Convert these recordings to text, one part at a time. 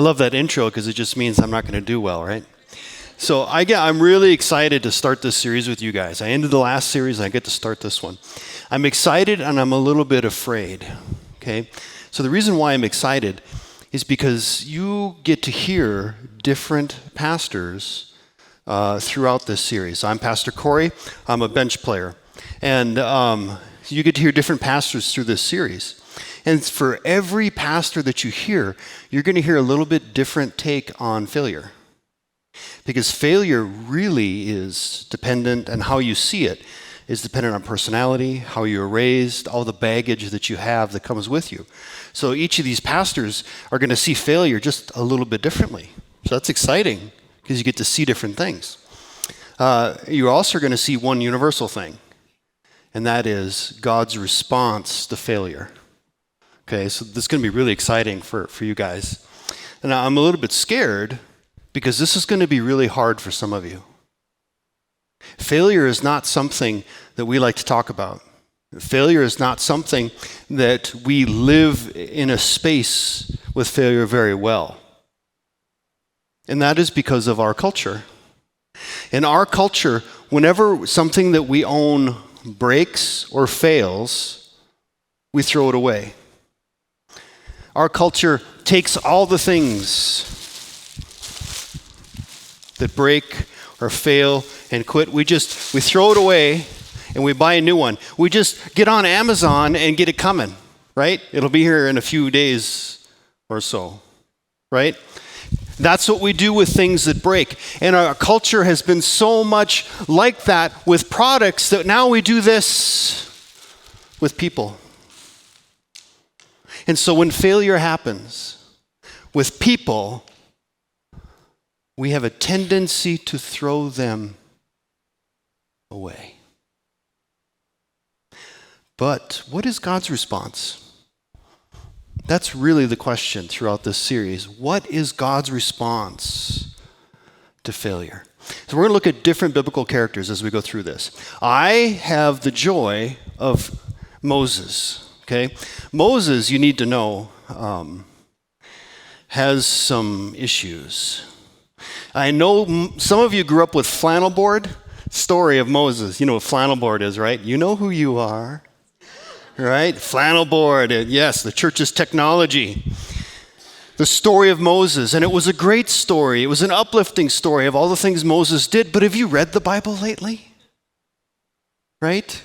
love that intro because it just means I'm not going to do well, right? So I'm really excited to start this series with you guys. I ended the last series and I get to start this one. I'm excited and I'm a little bit afraid, okay? So the reason why I'm excited is because you get to hear different pastors throughout this series. I'm Pastor Corey. I'm a bench player. And you get to hear different pastors through this series. And for every pastor that you hear, you're going to hear a little bit different take on failure. Because failure really is dependent, and how you see it is dependent on personality, how you were raised, all the baggage that you have that comes with you. So each of these pastors are going to see failure just a little bit differently. So that's exciting because you get to see different things. You're also going to see one universal thing, and that is God's response to failure. Okay, so this is going to be really exciting for you guys. And I'm a little bit scared because this is going to be really hard for some of you. Failure is not something that we like to talk about. Failure is not something that we live in a space with failure very well. And that is because of our culture. In our culture, whenever something that we own breaks or fails, we throw it away. Our culture takes all the things that break or fail and quit. We throw it away and we buy a new one. We just get on Amazon and get it coming, right? It'll be here in a few days or so, right? That's what we do with things that break. And our culture has been so much like that with products that now we do this with people. And so when failure happens with people, we have a tendency to throw them away. But what is God's response? That's really the question throughout this series. What is God's response to failure? So we're going to look at different biblical characters as we go through this. I have the joy of Moses. Okay, Moses, you need to know, has some issues. I know some of you grew up with flannel board. Story of Moses. You know what flannel board is, right? You know who you are, right? Flannel board. Yes, the church's technology. The story of Moses, and it was a great story. It was an uplifting story of all the things Moses did. But have you read the Bible lately? Right?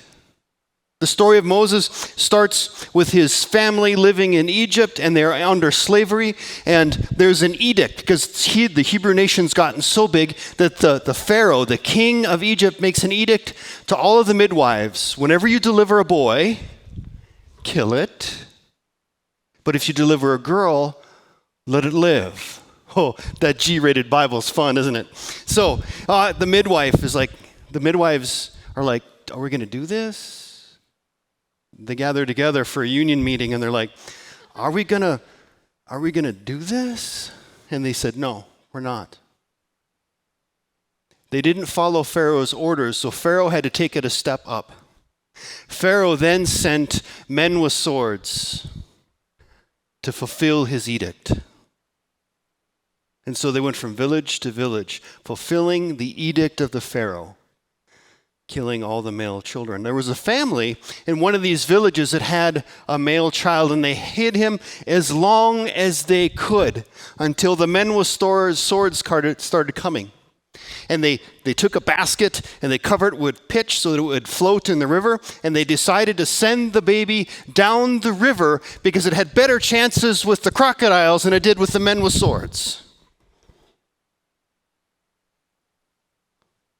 The story of Moses starts with his family living in Egypt, and they're under slavery, and there's an edict because the Hebrew nation's gotten so big that the Pharaoh, the king of Egypt, makes an edict to all of the midwives. Whenever you deliver a boy, kill it. But if you deliver a girl, let it live. Oh, that G-rated Bible's fun, isn't it? So the midwives are like, are we going to do this? They gather together for a union meeting and they're like, are we gonna do this? And they said, no, we're not. They didn't follow Pharaoh's orders, so Pharaoh had to take it a step up. Pharaoh then sent men with swords to fulfill his edict. And so they went from village to village, fulfilling the edict of the Pharaoh, killing all the male children. There was a family in one of these villages that had a male child, and they hid him as long as they could until the men with swords started coming. And they took a basket and they covered it with pitch so that it would float in the river, and they decided to send the baby down the river because it had better chances with the crocodiles than it did with the men with swords.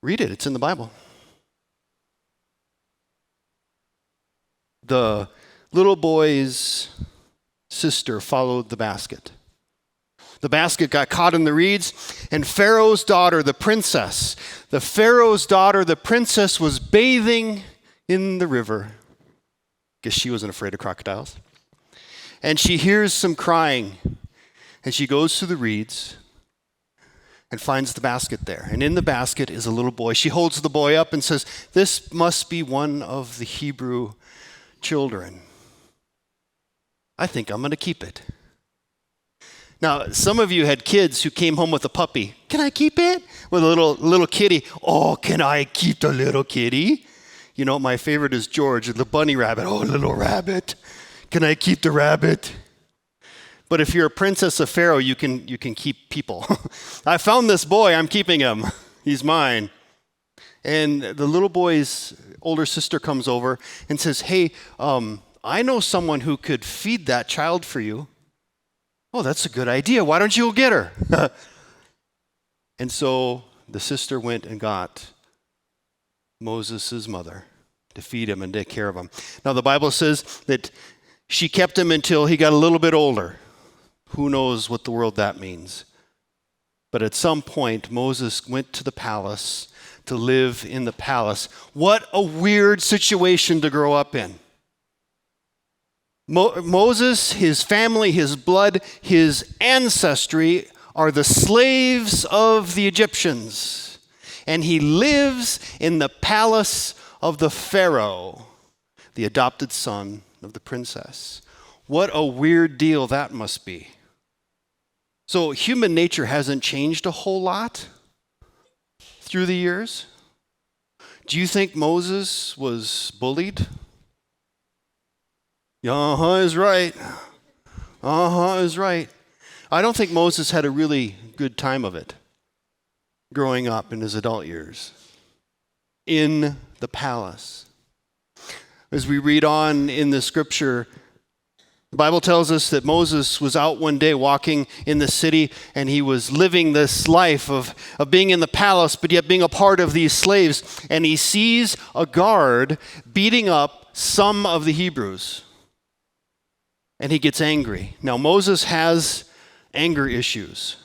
Read it, it's in the Bible. The little boy's sister followed the basket. The basket got caught in the reeds, and Pharaoh's daughter, the princess was bathing in the river because she wasn't afraid of crocodiles. And she hears some crying, and she goes to the reeds and finds the basket there. And in the basket is a little boy. She holds the boy up and says, "This must be one of the Hebrew children. I think I'm going to keep it." Now, some of you had kids who came home with a puppy. Can I keep it? With a little kitty. Oh, can I keep the little kitty? You know, my favorite is George, the bunny rabbit. Oh, little rabbit. Can I keep the rabbit? But if you're a princess of Pharaoh, you can keep people. I found this boy. I'm keeping him. He's mine. And the little boy's older sister comes over and says, hey, I know someone who could feed that child for you. Oh, that's a good idea. Why don't you go get her? And so the sister went and got Moses' mother to feed him and take care of him. Now, the Bible says that she kept him until he got a little bit older. Who knows what the world that means? But at some point, Moses went to the palace to live in the palace. What a weird situation to grow up in. Moses, his family, his blood, his ancestry are the slaves of the Egyptians. And he lives in the palace of the Pharaoh, the adopted son of the princess. What a weird deal that must be. So human nature hasn't changed a whole lot through the years. Do you think Moses was bullied? Is right. Is right. I don't think Moses had a really good time of it growing up in his adult years in the palace. As we read on in the scripture, the Bible tells us that Moses was out one day walking in the city, and he was living this life of being in the palace, but yet being a part of these slaves. And he sees a guard beating up some of the Hebrews. And he gets angry. Now, Moses has anger issues.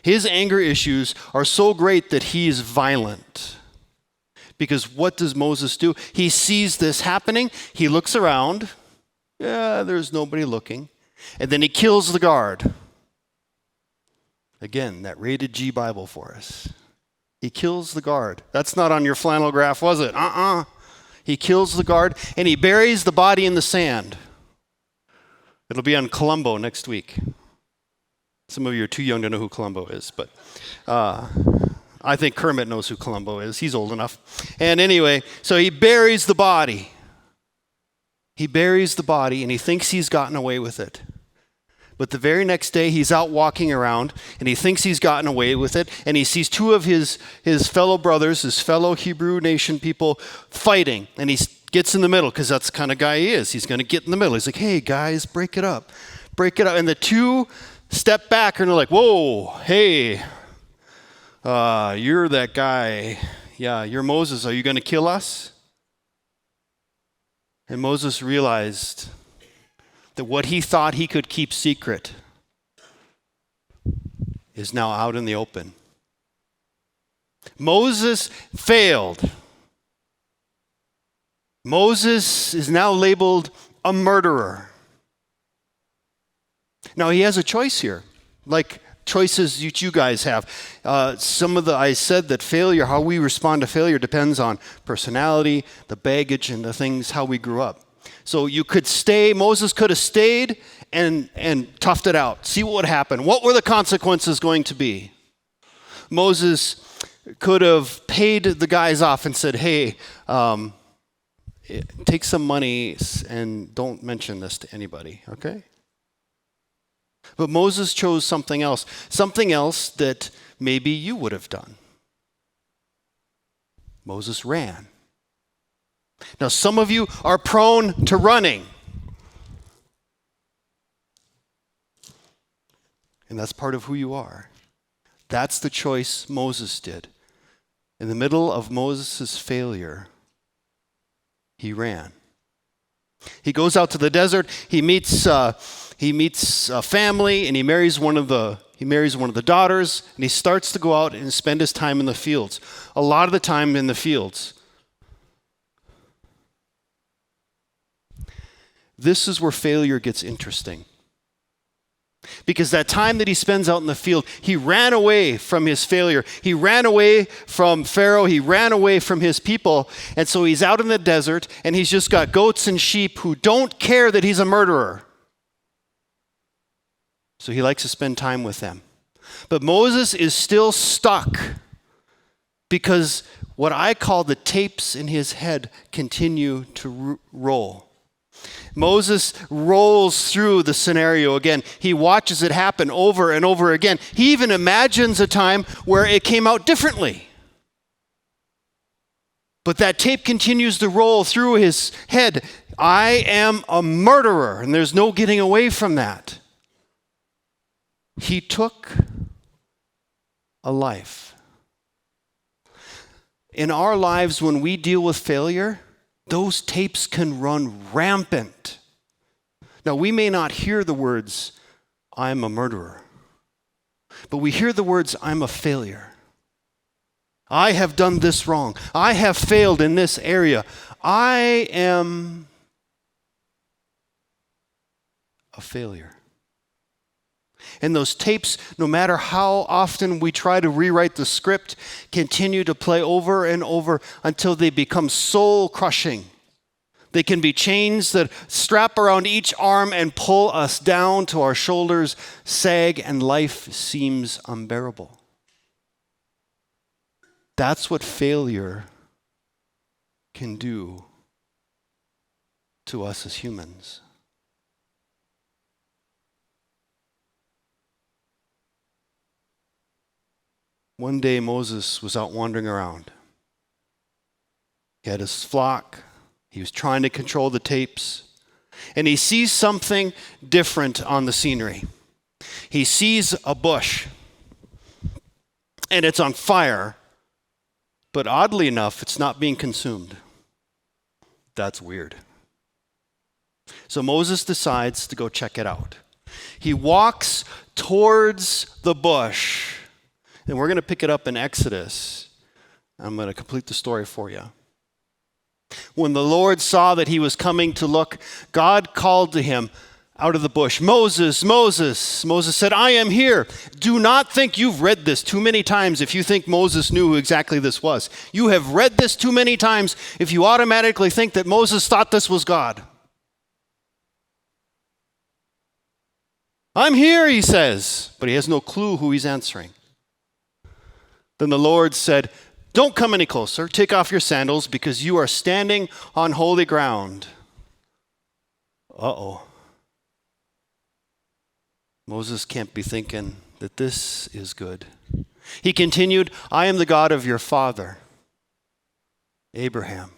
His anger issues are so great that he is violent. Because what does Moses do? He sees this happening. He looks around. Yeah, there's nobody looking. And then he kills the guard. Again, that rated G Bible for us. He kills the guard. That's not on your flannel graph, was it? He kills the guard, and he buries the body in the sand. It'll be on Columbo next week. Some of you are too young to know who Columbo is, but I think Kermit knows who Columbo is. He's old enough. And anyway, so he buries the body. He buries the body, and he thinks he's gotten away with it. But the very next day, he's out walking around, and he thinks he's gotten away with it, and he sees two of his fellow brothers, his fellow Hebrew nation people, fighting, and he gets in the middle, because that's the kind of guy he is. He's going to get in the middle. He's like, hey, guys, break it up. Break it up. And the two step back, and they're like, whoa, hey, you're that guy. Yeah, you're Moses. Are you going to kill us? And Moses realized that what he thought he could keep secret is now out in the open. Moses failed. Moses is now labeled a murderer. Now he has a choice here, like choices that you guys have. I said that failure, how we respond to failure depends on personality, the baggage, and the things, how we grew up. So you could stay, Moses could have stayed and toughed it out. See what would happen. What were the consequences going to be? Moses could have paid the guys off and said, hey, take some money and don't mention this to anybody, okay? But Moses chose something else that maybe you would have done. Moses ran. Now, some of you are prone to running. And that's part of who you are. That's the choice Moses did. In the middle of Moses' failure, he ran. He goes out to the desert. He meets a family, and he marries one of the daughters, and he starts to go out and spend his time in the fields. A lot of the time in the fields. This is where failure gets interesting. Because that time that he spends out in the field, he ran away from his failure. He ran away from Pharaoh. He ran away from his people. And so he's out in the desert, and he's just got goats and sheep who don't care that he's a murderer. So he likes to spend time with them. But Moses is still stuck because what I call the tapes in his head continue to roll. Moses rolls through the scenario again. He watches it happen over and over again. He even imagines a time where it came out differently. But that tape continues to roll through his head. I am a murderer, and there's no getting away from that. He took a life. In our lives, when we deal with failure, those tapes can run rampant. Now, we may not hear the words, I'm a murderer, but we hear the words, I'm a failure. I have done this wrong. I have failed in this area. I am a failure. And those tapes, no matter how often we try to rewrite the script, continue to play over and over until they become soul-crushing. They can be chains that strap around each arm and pull us down till our shoulders sag and life seems unbearable. That's what failure can do to us as humans. One day Moses was out wandering around. He had his flock. He was trying to control the tapes. And he sees something different on the scenery. He sees a bush. And it's on fire. But oddly enough, it's not being consumed. That's weird. So Moses decides to go check it out. He walks towards the bush. And we're going to pick it up in Exodus. I'm going to complete the story for you. When the Lord saw that he was coming to look, God called to him out of the bush, Moses, Moses. Moses said, I am here. Do not think you've read this too many times if you think Moses knew who exactly this was. You have read this too many times if you automatically think that Moses thought this was God. I'm here, he says, but he has no clue who he's answering. Then the Lord said, don't come any closer. Take off your sandals because you are standing on holy ground. Uh-oh. Moses can't be thinking that this is good. He continued, I am the God of your father, Abraham.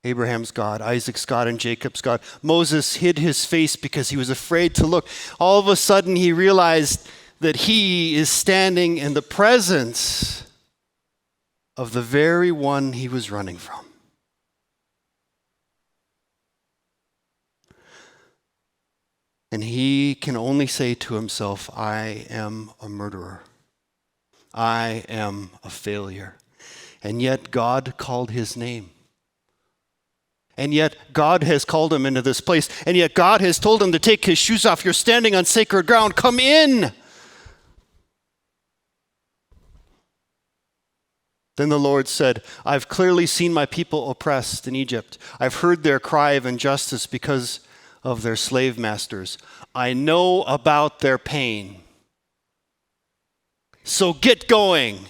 Abraham's God, Isaac's God, and Jacob's God. Moses hid his face because he was afraid to look. All of a sudden he realized that he is standing in the presence of the very one he was running from. And he can only say to himself, I am a murderer. I am a failure. And yet God called his name. And yet God has called him into this place. And yet God has told him to take his shoes off. You're standing on sacred ground. Come in. Then the Lord said, I've clearly seen my people oppressed in Egypt. I've heard their cry of injustice because of their slave masters. I know about their pain. So get going.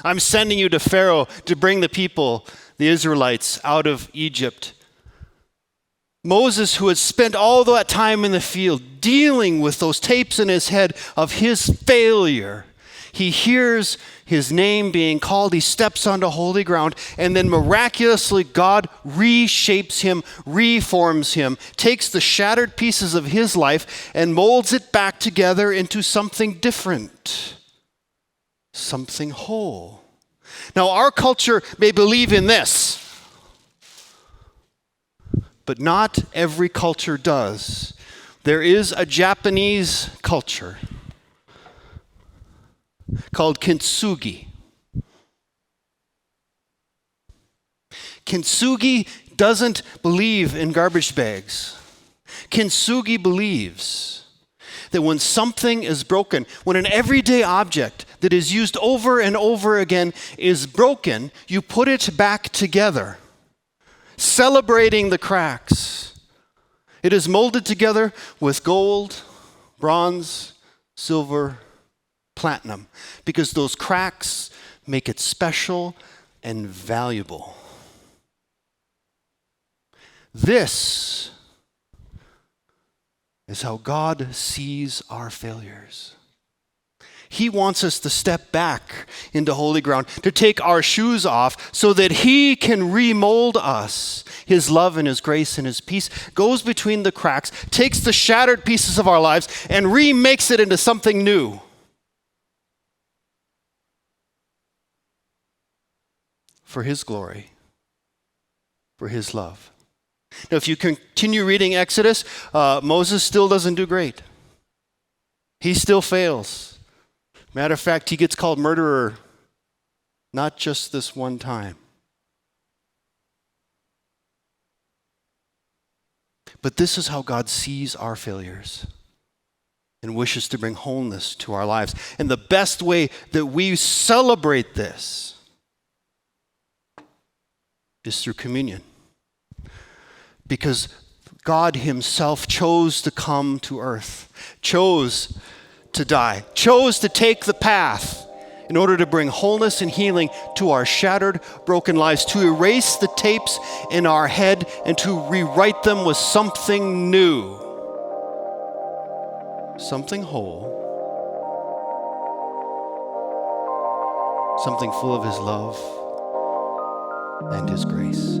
I'm sending you to Pharaoh to bring the people, the Israelites, out of Egypt. Moses, who had spent all that time in the field dealing with those tapes in his head of his failure, he hears his name being called. He steps onto holy ground, and then miraculously God reshapes him, reforms him, takes the shattered pieces of his life and molds it back together into something different, something whole. Now, our culture may believe in this, but not every culture does. There is a Japanese culture called kintsugi. Kintsugi doesn't believe in garbage bags. Kintsugi believes that when something is broken, when an everyday object that is used over and over again is broken, you put it back together, celebrating the cracks. It is molded together with gold, bronze, silver, platinum, because those cracks make it special and valuable. This is how God sees our failures. He wants us to step back into holy ground, to take our shoes off so that He can remold us. His love and His grace and His peace goes between the cracks, takes the shattered pieces of our lives and remakes it into something new. For His glory, for His love. Now, if you continue reading Exodus, Moses still doesn't do great. He still fails. Matter of fact, he gets called murderer, not just this one time. But this is how God sees our failures and wishes to bring wholeness to our lives. And the best way that we celebrate this is through communion. Because God Himself chose to come to earth, chose to die, chose to take the path in order to bring wholeness and healing to our shattered, broken lives, to erase the tapes in our head and to rewrite them with something new, something whole, something full of His love and His grace.